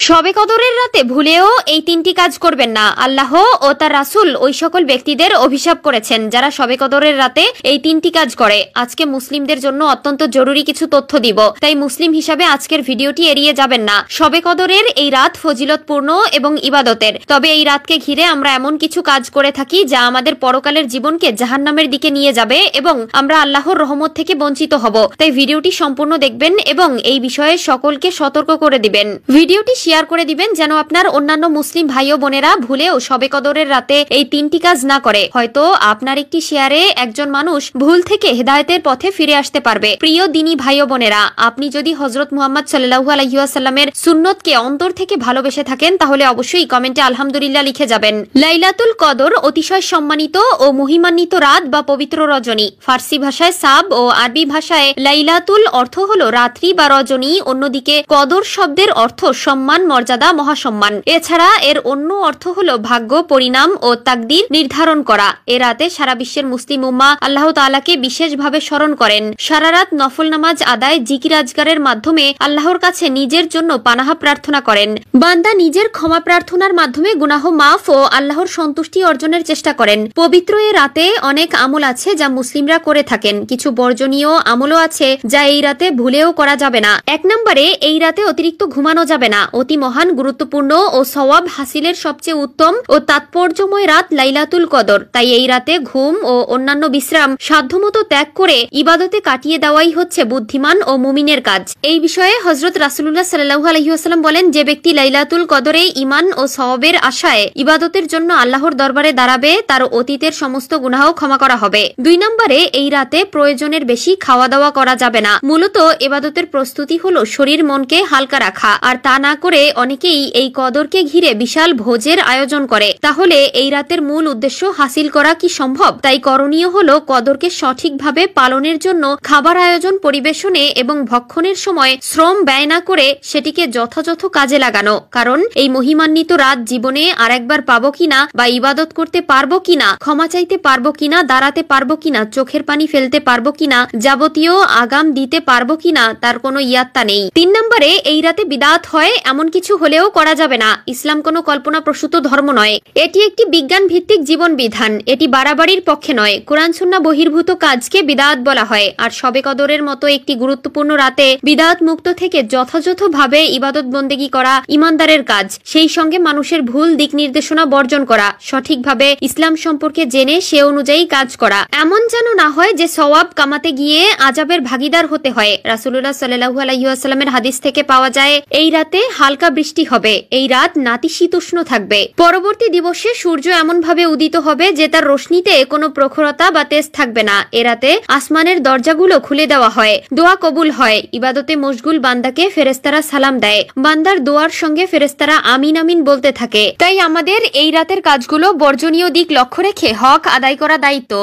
শবে কদরের রাতে ভুলেও এই তিনটি কাজ করবেন না। আল্লাহ ও তার রাসূল ওই সকল ব্যক্তিদের অভিশাপ করেছেন যারা শবে কদরের রাতে এই তিনটি কাজ করে। আজকে মুসলিমদের জন্য অত্যন্ত জরুরি কিছু তথ্য দিব, তাই মুসলিম হিসাবে আজকের ভিডিওটি এড়িয়ে যাবেন না। শবে কদরের এই রাত ফজিলতপূর্ণ এবং ইবাদতের, তবে এই রাতকে ঘিরে আমরা এমন কিছু কাজ করে থাকি যা আমাদের পরকালের জীবনকে জাহান্নামের দিকে নিয়ে যাবে এবং আমরা আল্লাহর রহমত থেকে বঞ্চিত হব। তাই ভিডিওটি সম্পূর্ণ দেখবেন এবং এই বিষয়ে সকলকে সতর্ক করে দিবেন। ভিডিওটি শেয়ার করে দিবেন যেন আপনার অন্যান্য মুসলিম ভাই ও বোনেরা ভুলেও শবে কদরের রাতে এই তিনটি কাজ না করে। হয়তো আপনার একটি শেয়ারে একজন মানুষ ভুল থেকে হেদায়েতের পথে ফিরে আসতে পারবে। প্রিয় দিনী ভাই ও বোনেরা, আপনি যদি হযরত মুহাম্মদ সাল্লাল্লাহু আলাইহি ওয়াসাল্লামের সুন্নতকে অন্তর থেকে ভালোবেসে থাকেন তাহলে অবশ্যই কমেন্টে আলহামদুলিল্লাহ লিখে যাবেন। লাইলাতুল কদর অতিশয় সম্মানিত ও মহিমান্বিত রাত বা পবিত্র রজনী। ফার্সি ভাষায় সাব ও আরবি ভাষায় লাইলাতুল অর্থ হলো রাত্রি বা রজনী, অন্যদিকে কদর শব্দের অর্থ সম্মান, মর্যাদা, মহাসম্মান। এছাড়া এর অন্য অর্থ হলো ভাগ্য, পরিণাম ও তাকদীর নির্ধারণ করা। এ রাতে সারা বিশ্বের মুসলিম উম্মাহ আল্লাহ তাআলাকে বিশেষভাবে স্মরণ করেন। সারা রাত নফল নামাজ আদায়, জিকির আজগারের মাধ্যমে আল্লাহর কাছে নিজের জন্য পানাহা প্রার্থনা করেন। বান্দা নিজের ক্ষমা প্রার্থনার মাধ্যমে গুনাহ মাফ ও আল্লাহর সন্তুষ্টি অর্জনের চেষ্টা করেন। পবিত্র এ রাতে অনেক আমল আছে যা মুসলিমরা করে থাকেন। কিছু বর্জনীয় আমলও আছে যা এই রাতে ভুলেও করা যাবে না। 1 নম্বরে, এই রাতে অতিরিক্ত ঘুমানো যাবে না। অতি মহান, গুরুত্বপূর্ণ ও সওয়াব হাসিলের সবচেয়ে উত্তম ও তাৎপর্যময় রাত লাইলাতুল কদর। তাই এই রাতে ঘুম ও অন্যান্য বিশ্রাম সাধ্যমতো ত্যাগ করে ইবাদতে কাটিয়ে দেওয়াই হচ্ছে বুদ্ধিমান ও মুমিনের কাজ। এই বিষয়ে হযরত রাসূলুল্লাহ সাল্লাল্লাহু আলাইহি ওয়াসাল্লাম বলেন, যে ব্যক্তি লাইলাতুল কদরে ঈমান ও সওয়াবের আশায় ইবাদতের জন্য আল্লাহর দরবারে দাঁড়াবে তার অতীতের সমস্ত গুনাহ ক্ষমা করা হবে। 2 নম্বরে, এই রাতে প্রয়োজনের বেশি খাওয়া দাওয়া করা যাবে না। মূলত ইবাদতের প্রস্তুতি হলো শরীর মনকে হালকা রাখা, আর তা না করে অনেকেই এই কদরকে ঘিরে বিশাল ভোজের আয়োজন করে। তাহলে এই রাতের মূল উদ্দেশ্য হাসিল করা কি সম্ভব? তাই করণীয় হলো কদরকে সঠিকভাবে পালনের জন্য খাবার আয়োজন, পরিবেশনে এবং ভক্ষণের সময় শ্রম ব্যয় না করে সেটিকে যথাযথ কাজে লাগানো। কারণ এই মহিমান্বিত রাত জীবনে আরেকবার পাবো কিনা, বা ইবাদত করতে পারবো কিনা, ক্ষমা চাইতে পারবো কিনা, দাঁড়াতে পারবো কিনা, চোখের পানি ফেলতে পারবো কিনা, যাবতীয় আগাম দিতে পারবো কিনা তার কোনো ইয়াত্তা নেই। 3 নম্বরে, এই রাতে বিদআত হয় এমন কিছু হলেও করা যাবে না। ইসলাম কোনো কল্পনাপ্রসূত ধর্ম নয়, এটি একটি বিজ্ঞান ভিত্তিক জীবন বিধান। এটি বাড়াবাড়ির পক্ষে নয়। কোরআন সুন্নাহ বহির্ভূত কাজকে বিদআত বলা হয়। আর শবে কদরের মতো একটি গুরুত্বপূর্ণ রাতে বিদআত মুক্ত থেকে যথাযথভাবে ইবাদত বন্দেগী করা ইমানদারের কাজ। সেই সঙ্গে মানুষের ভুল দিক নির্দেশনা বর্জন করা, সঠিকভাবে ইসলাম সম্পর্কে জেনে সে অনুযায়ী কাজ করা। এমন যেন না হয় যে সওয়াব কামাতে গিয়ে আযাবের ভাগীদার হতে হয়। রাসূলুল্লাহ সাল্লাল্লাহু আলাইহি ওয়াসাল্লামের হাদিস থেকে পাওয়া যায়, এই রাতে হালকা বৃষ্টি হবে। এই রাত নাতিশীতোষ্ণ থাকবে। পরবর্তী দিবসে সূর্য এমন ভাবে উদিত হবে যে তার রশ্মিতে কোনো প্রখরতা বা তেজ থাকবে না। এ রাতে আসমানের দরজাগুলো খুলে দেওয়া হয়, দোয়া কবুল হয়। ইবাদতে মশগুল বান্দাকে ফেরেশতারা সালাম দেয়। বান্দার দোয়ার সঙ্গে ফেরেশতারা আমিন আমিন বলতে থাকে। তাই আমাদের এই রাতের কাজগুলো বর্জনীয় দিক লক্ষ্য রেখে হক আদায় করা দায়িত্ব।